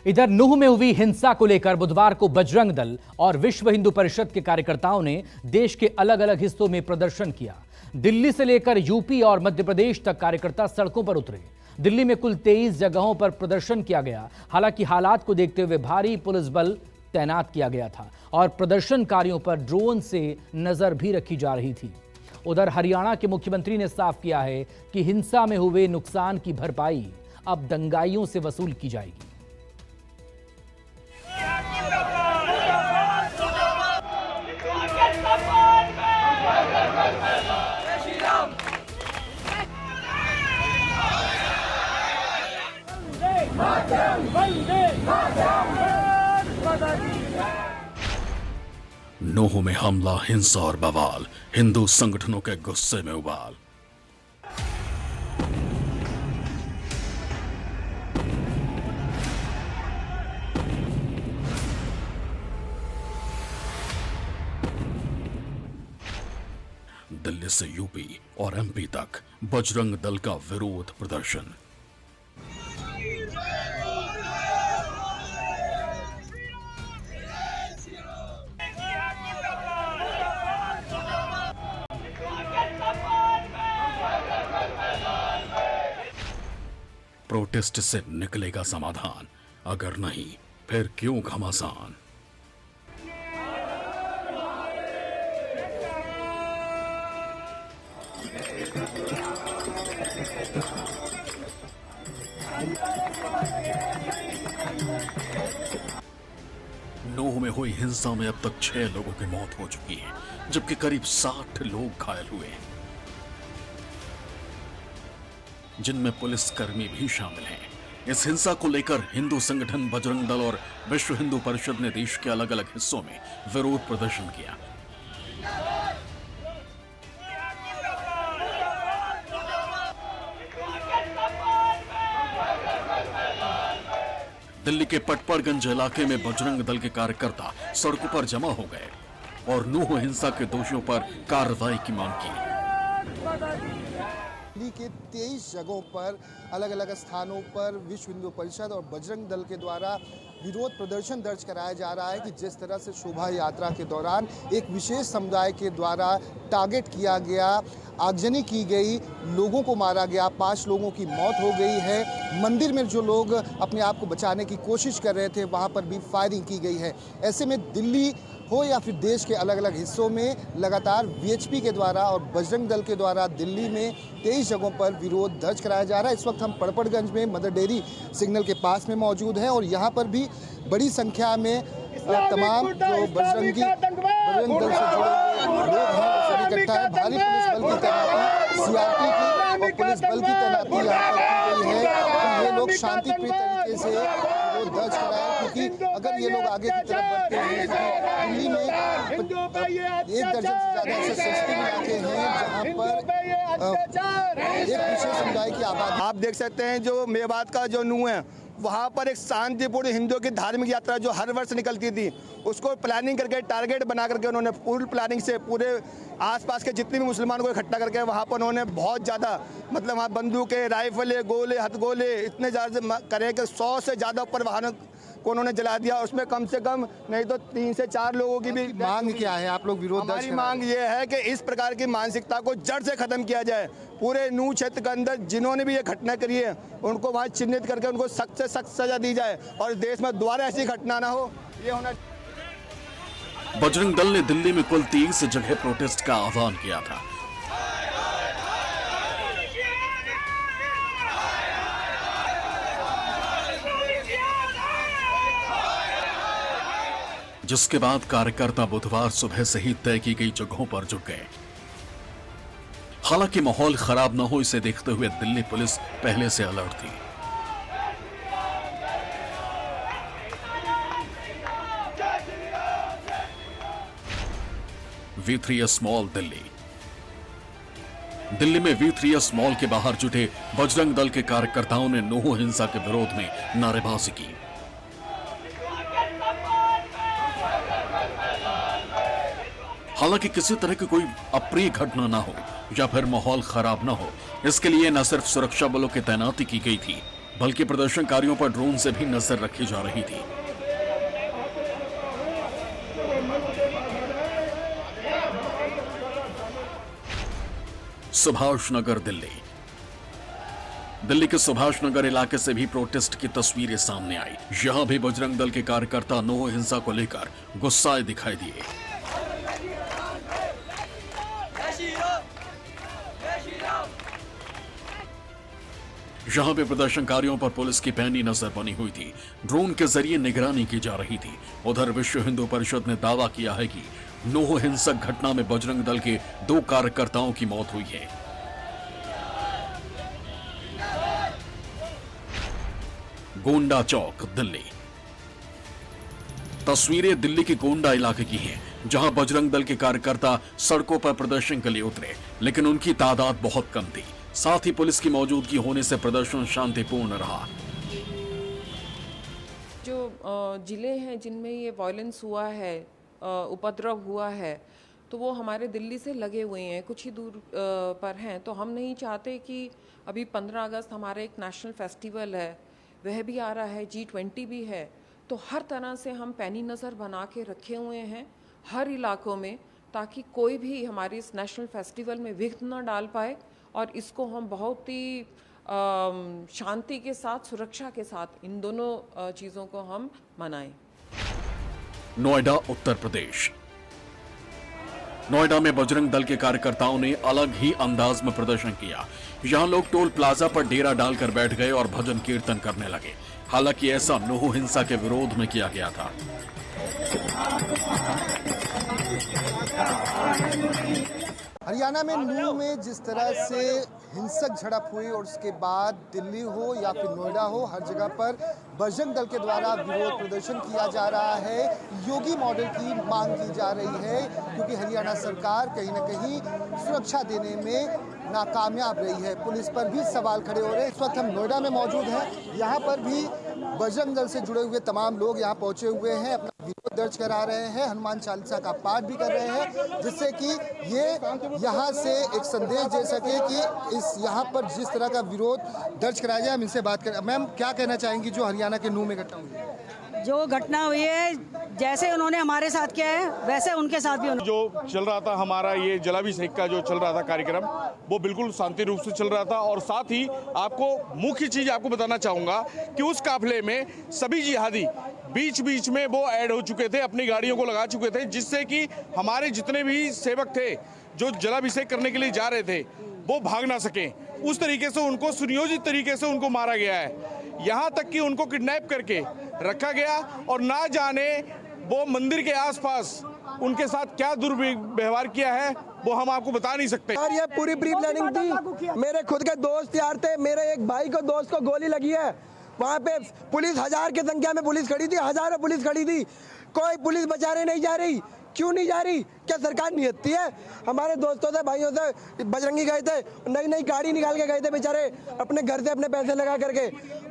इधर नूह में हुई हिंसा को लेकर बुधवार को बजरंग दल और विश्व हिंदू परिषद के कार्यकर्ताओं ने देश के अलग अलग हिस्सों में प्रदर्शन किया। दिल्ली से लेकर यूपी और मध्य प्रदेश तक कार्यकर्ता सड़कों पर उतरे। दिल्ली में कुल 23 जगहों पर प्रदर्शन किया गया। हालांकि हालात को देखते हुए भारी पुलिस बल तैनात किया गया था और प्रदर्शनकारियों पर ड्रोन से नजर भी रखी जा रही थी। उधर हरियाणा के मुख्यमंत्री ने साफ किया है कि हिंसा में हुए नुकसान की भरपाई अब दंगाइयों से वसूल की जाएगी। नूह में हमला, हिंसा और बवाल, हिंदू संगठनों के गुस्से में उबाल। दिल्ली से यूपी और एमपी तक बजरंग दल का विरोध प्रदर्शन। प्रोटेस्ट से निकलेगा समाधान, अगर नहीं फिर क्यों घमासान। नूह में हुई हिंसा में अब तक 6 लोगों की मौत हो चुकी है, जबकि करीब 60 लोग घायल हुए हैं, जिनमें पुलिसकर्मी भी शामिल हैं। इस हिंसा को लेकर हिंदू संगठन बजरंग दल और विश्व हिंदू परिषद ने देश के अलग अलग हिस्सों में विरोध प्रदर्शन किया। दिल्ली के पटपड़गंज इलाके में बजरंग दल के कार्यकर्ता सड़कों पर जमा हो गए और नूह हिंसा के दोषियों पर कार्रवाई की मांग की। दिल्ली के 23 जगहों पर अलग अलग स्थानों पर विश्व हिंदू परिषद और बजरंग दल के द्वारा विरोध प्रदर्शन दर्ज कराया जा रहा है कि जिस तरह से शोभा यात्रा के दौरान एक विशेष समुदाय के द्वारा टारगेट किया गया, आगजनी की गई, लोगों को मारा गया, 5 लोगों की मौत हो गई है। मंदिर में जो लोग अपने आप को बचाने की कोशिश कर रहे थे वहाँ पर भी फायरिंग की गई है। ऐसे में दिल्ली हो या फिर देश के अलग अलग हिस्सों में लगातार वीएचपी के द्वारा और बजरंग दल के द्वारा दिल्ली में 23 जगहों पर विरोध दर्ज कराया जा रहा है। इस वक्त हम पड़पड़गंज में मदर डेयरी सिग्नल के पास में मौजूद हैं और यहाँ पर भी बड़ी संख्या में तमाम जो बजरंग दल से जुड़े लोग हैं सभी इकट्ठा है। भारी पुलिस बल की तैनाती, सीआरपी की और पुलिस बल की तैनाती यहाँ पर की गई है कि ये लोग शांतिप्रिय तरीके से विरोध दर्ज कराएं, क्योंकि अगर ये लोग आगे की तरफ बढ़ते हैं तो दिल्ली में 1 दर्जन से ज़्यादा ऐसे सेंसिटिव इलाके हैं जहाँ पर एक विशेष समुदाय की आबादी। आप देख सकते हैं जो मेवात का जो नूह है वहाँ पर एक शांतिपूर्ण हिंदुओं की धार्मिक यात्रा जो हर वर्ष निकलती थी उसको प्लानिंग करके टारगेट बना करके उन्होंने पूरी प्लानिंग से पूरे आसपास के जितने भी मुसलमानों को इकट्ठा करके वहाँ पर उन्होंने बहुत ज़्यादा मतलब वहाँ बंदूकें, राइफलें, गोले, हथगोले इतने ज़्यादा करें कि 100 से ज़्यादा ऊपर वाहनों को उन्होंने जला दिया। उसमें कम से कम नहीं तो 3 से 4 लोगों की भी मांग क्या है? आप लोग विरोध दर्ज हमारी मांग ये है कि इस प्रकार की मानसिकता को जड़ से खत्म किया जाए। पूरे नूह क्षेत्र के अंदर जिन्होंने भी ये घटना करी है उनको वहाँ चिन्हित करके उनको सख्त से सख्त सजा दी जाए और देश में दोबारा ऐसी घटना ना हो, ये होना। बजरंग दल ने दिल्ली में कुल 30 जगह प्रोटेस्ट का आह्वान किया था। जिसके बाद कार्यकर्ता बुधवार सुबह से ही तय की गई जगहों पर जुट गए। हालांकि माहौल खराब न हो इसे देखते हुए दिल्ली पुलिस पहले से अलर्ट थी। V3S मॉल दिल्ली में V3S मॉल के बाहर जुटे बजरंग दल के कार्यकर्ताओं ने नूह हिंसा के विरोध में नारेबाजी की। हालांकि किसी तरह की कोई अप्रिय घटना ना हो या फिर माहौल खराब ना हो, इसके लिए न सिर्फ सुरक्षा बलों की तैनाती की गई थी बल्कि प्रदर्शनकारियों पर ड्रोन से भी नजर रखी जा रही थी। सुभाष नगर दिल्ली के सुभाष नगर इलाके से भी प्रोटेस्ट की तस्वीरें सामने आई। यहां भी बजरंग दल के कार्यकर्ता नो हिंसा को लेकर गुस्साए दिखाई दिए। यहां पे प्रदर्शनकारियों पर पुलिस की पैनी नजर बनी हुई थी। ड्रोन के जरिए निगरानी की जा रही थी। उधर विश्व हिंदू परिषद ने दावा किया है कि नो हिंसक घटना में बजरंग दल के 2 कार्यकर्ताओं की मौत हुई है। गोंडा चौक दिल्ली। तस्वीरें दिल्ली के गोंडा इलाके की हैं, जहां बजरंग दल के कार्यकर्ता सड़कों पर प्रदर्शन के लिए उतरे, लेकिन उनकी तादाद बहुत कम थी। साथ ही पुलिस की मौजूदगी होने से प्रदर्शन शांतिपूर्ण रहा। जो जिले हैं जिनमें ये वायलेंस हुआ है, उपद्रव हुआ है, तो वो हमारे दिल्ली से लगे हुए हैं, कुछ ही दूर पर हैं। तो हम नहीं चाहते कि अभी 15 अगस्त हमारा एक नेशनल फेस्टिवल है, वह भी आ रहा है, G20 भी है, तो हर तरह से हम पैनी नज़र बना के रखे हुए हैं हर इलाकों में, ताकि कोई भी हमारे इस नेशनल फेस्टिवल में विघ्न न डाल पाए और इसको हम बहुत ही शांति के साथ, सुरक्षा के साथ इन दोनों चीज़ों को हम मनाएं। नोएडा उत्तर प्रदेश। नोएडा में बजरंग दल के कार्यकर्ताओं ने अलग ही अंदाज में प्रदर्शन किया। यहां लोग टोल प्लाजा पर डेरा डालकर बैठ गए और भजन कीर्तन करने लगे। हालांकि ऐसा नो हिंसा के विरोध में किया गया था। हरियाणा में नूह में जिस तरह से हिंसक झड़प हुई और उसके बाद दिल्ली हो या फिर नोएडा हो, हर जगह पर बजरंग दल के द्वारा विरोध प्रदर्शन किया जा रहा है। योगी मॉडल की मांग की जा रही है, क्योंकि हरियाणा सरकार कहीं ना कहीं सुरक्षा देने में नाकामयाब रही है। पुलिस पर भी सवाल खड़े हो रहे हैं। इस वक्त हम नोएडा में मौजूद हैं। यहाँ पर भी बजरंग दल से जुड़े हुए तमाम लोग यहाँ पहुँचे हुए हैं, अपना विरोध दर्ज करा रहे हैं, हनुमान चालीसा का पाठ भी कर रहे हैं, जिससे कि ये यहाँ से एक संदेश दे सके कि इस यहाँ पर जिस तरह का विरोध दर्ज कराया जाए। हम इनसे बात करें। मैम, क्या कहना चाहेंगी जो हरियाणा के नूह में घटना हुई है? जो घटना हुई है, जैसे उन्होंने हमारे साथ किया है वैसे उनके साथ भी जो चल रहा था हमारा ये जलाभिषेक का जो चल रहा था कार्यक्रम, वो बिल्कुल शांति रूप से चल रहा था। और साथ ही आपको मुख्य चीज आपको बताना चाहूंगा कि उस काफिले में सभी जिहादी बीच बीच में वो ऐड हो चुके थे, अपनी गाड़ियों को लगा चुके थे, जिससे कि हमारे जितने भी सेवक थे जो जलाभिषेक करने के लिए जा रहे थे वो भाग ना सके। उस तरीके से उनको सुनियोजित तरीके से उनको मारा गया है। यहाँ तक कि उनको किडनैप करके रखा गया और ना जाने वो मंदिर के आसपास उनके साथ क्या दुर्व्यवहार किया है वो हम आपको बता नहीं सकते। यार ये पूरी प्री प्लानिंग थी। मेरे खुद के दोस्त यार थे, मेरे एक भाई को दोस्त को गोली लगी है। वहाँ पे पुलिस 1000 की संख्या में पुलिस खड़ी थी, हजारों पुलिस खड़ी थी, कोई पुलिस बचाने नहीं जा रही। क्यों नहीं जा रही? क्या सरकार नियत्ती है? हमारे दोस्तों से, भाइयों से बजरंगी गए थे, नई नई गाड़ी निकाल के गए थे बेचारे, अपने घर से अपने पैसे लगा करके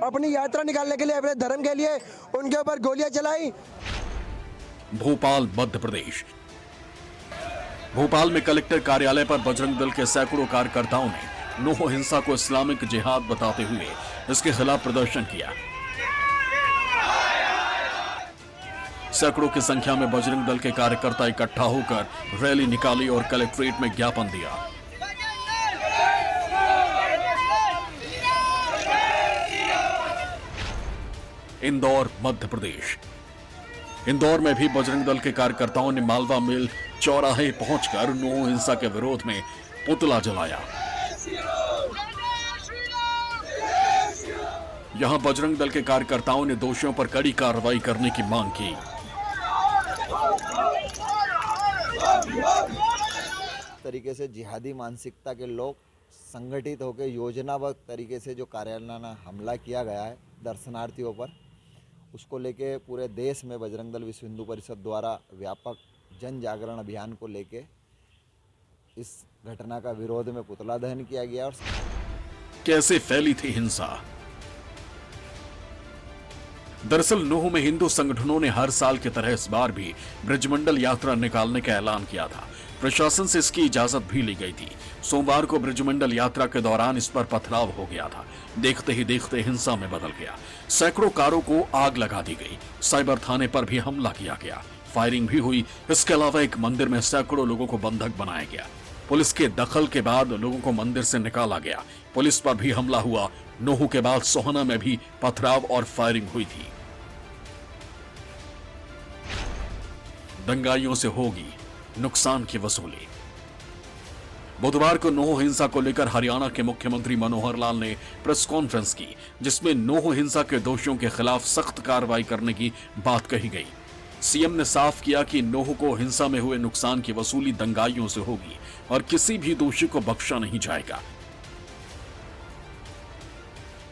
अपनी यात्रा निकालने के लिए, अपने धर्म के लिए, उनके ऊपर गोलियां चलाई। भोपाल मध्य प्रदेश। भोपाल में कलेक्टर कार्यालय पर बजरंग दल के सैकड़ों कार्यकर्ताओं ने नो हिंसा को इस्लामिक जिहाद बताते हुए इसके खिलाफ प्रदर्शन किया। सैकड़ों की संख्या में बजरंग दल के कार्यकर्ता इकट्ठा होकर रैली निकाली और कलेक्ट्रेट में ज्ञापन दिया। इंदौर मध्य प्रदेश। इंदौर में भी बजरंग दल के कार्यकर्ताओं ने मालवा मिल चौराहे पहुंचकर नो हिंसा के विरोध में पुतला जलाया। यहां बजरंग दल के कार्यकर्ताओं ने दोषियों पर कड़ी कार्रवाई करने की मांग की। तरीके से जिहादी मानसिकता के लोग संगठित होकर योजनाबद्ध तरीके से जो कार्यालय हमला किया गया है दर्शनार्थियों पर, उसको लेके पूरे देश में बजरंग दल विश्व हिंदू परिषद द्वारा व्यापक जन जागरण अभियान को लेके इस घटना का विरोध में पुतला दहन किया गया। और कैसे फैली थी हिंसा? दरअसल नूह में हिंदू संगठनों ने हर साल की तरह इस बार भी ब्रजमंडल यात्रा निकालने का ऐलान किया था। प्रशासन से इसकी इजाजत भी ली गई थी। सोमवार को ब्रजमंडल यात्रा के दौरान इस पर पथराव हो गया था। देखते ही देखते हिंसा में बदल गया। सैकड़ों कारों को आग लगा दी गई। साइबर थाने पर भी हमला किया गया। फायरिंग भी हुई। इसके अलावा एक मंदिर में सैकड़ों लोगों को बंधक बनाया गया। पुलिस के दखल के बाद लोगों को मंदिर से निकाला गया। पुलिस पर भी हमला हुआ। नूह के बाद सोहना में भी पथराव और फायरिंग हुई थी। दंगाइयों से होगी नुकसान की वसूली। बुधवार को नूह हिंसा को लेकर हरियाणा के मुख्यमंत्री मनोहर लाल ने प्रेस कॉन्फ्रेंस की, जिसमें नूह हिंसा के दोषियों के खिलाफ सख्त कार्रवाई करने की बात कही गई। सीएम ने साफ किया कि नूह को हिंसा में हुए नुकसान की वसूली दंगाइयों से होगी और किसी भी दोषी को बख्शा नहीं जाएगा।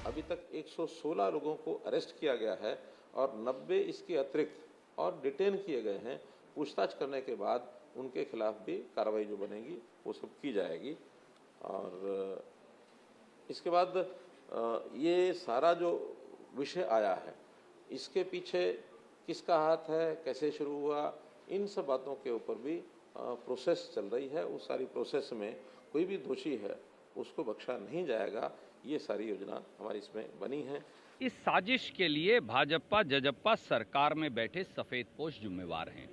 अभी तक 116 लोगों को अरेस्ट किया गया है और 90 इसके अतिरिक्त और डिटेन किए गए हैं। पूछताछ करने के बाद उनके खिलाफ भी कार्रवाई जो बनेगी वो सब की जाएगी। और इसके बाद ये सारा जो विषय आया है, इसके पीछे किसका हाथ है, कैसे शुरू हुआ, इन सब बातों के ऊपर भी प्रोसेस चल रही है। उस सारी प्रोसेस में कोई भी दोषी है उसको बख्शा नहीं जाएगा। ये सारी योजना हमारी इसमें बनी है। इस साजिश के लिए भाजपा जजप्पा सरकार में बैठे सफेदपोश जिम्मेवार हैं।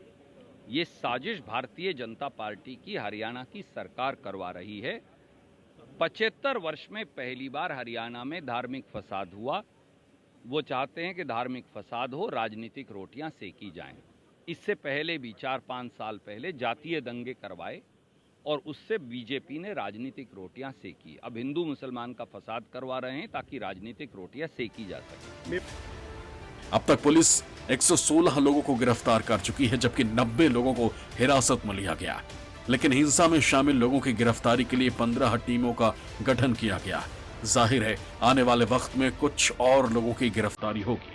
ये साजिश भारतीय जनता पार्टी की हरियाणा की सरकार करवा रही है। 75 वर्ष में पहली बार हरियाणा में धार्मिक फसाद हुआ। वो चाहते हैं कि धार्मिक फसाद हो, राजनीतिक रोटियां सेकी जाएं। इससे पहले भी 4-5 साल पहले जातीय दंगे करवाए और उससे बीजेपी ने राजनीतिक रोटियां सेकी। अब हिंदू मुसलमान का फसाद करवा रहे हैं ताकि राजनीतिक रोटियां सेकी जा सके। अब तक पुलिस 116 लोगों को गिरफ्तार कर चुकी है, जबकि 90 लोगों को हिरासत में लिया गया। लेकिन हिंसा में शामिल लोगों की गिरफ्तारी के लिए 15 टीमों का गठन किया गया। जाहिर है आने वाले वक्त में कुछ और लोगों की गिरफ्तारी होगी।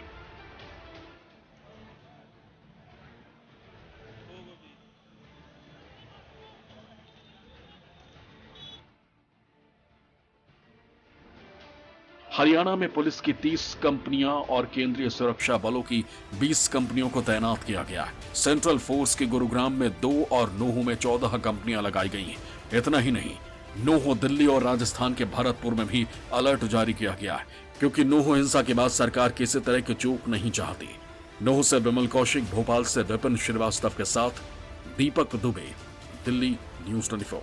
हरियाणा में पुलिस की 30 कंपनियां और केंद्रीय सुरक्षा बलों की 20 कंपनियों को तैनात किया गया है। सेंट्रल फोर्स के गुरुग्राम में 2 और नूह में 14 कंपनियां लगाई गई हैं। इतना ही नहीं, नूह, दिल्ली और राजस्थान के भरतपुर में भी अलर्ट जारी किया गया है, क्योंकि नूह हिंसा के बाद सरकार किसी तरह की चूक नहीं चाहती। नूह से विमल कौशिक, भोपाल से विपिन श्रीवास्तव के साथ दीपक दुबे, दिल्ली, न्यूज़ 24।